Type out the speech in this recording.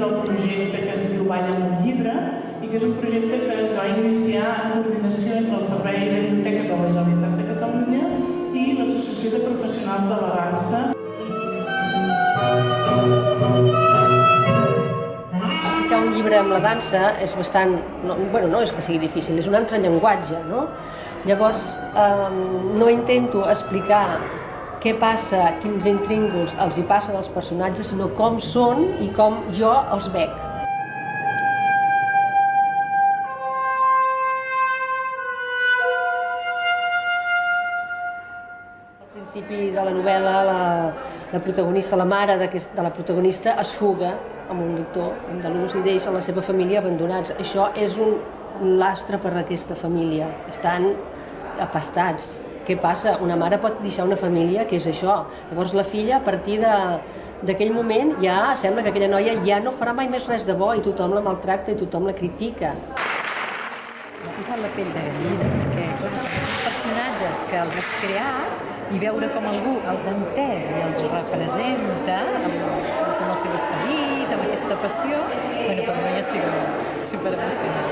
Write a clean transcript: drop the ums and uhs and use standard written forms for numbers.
és el projecte que es diu Balla amb un llibre i que és un projecte que es va iniciar en coordinació entre el Servei de Biblioteques de la Generalitat de Catalunya i l'Associació de Professionals de la Dansa. Explicar un llibre amb la dansa és bastant... no és que sigui difícil, és un altre llenguatge, no? Llavors, no intento explicar què passa, quins intrínguls els hi passen als personatges, sinó com són i com jo els veig. Al principi de la novel·la, la protagonista, la mare de la protagonista, es fuga amb un doctor andalús i deixa la seva família abandonats. Això és un lastre per a aquesta família. Estan apastats. Què passa? Una mare pot deixar una família, que és això. Llavors la filla, a partir d'aquell moment, ja sembla que aquella noia ja no farà mai més res de bo i tothom la maltracta i tothom la critica. M'ha posat la pell de gallina, perquè tots els personatges que els has creat i veure com algú els ha entès i els representa amb el seu esperit, amb aquesta passió, per mi ha sigut superemocionant.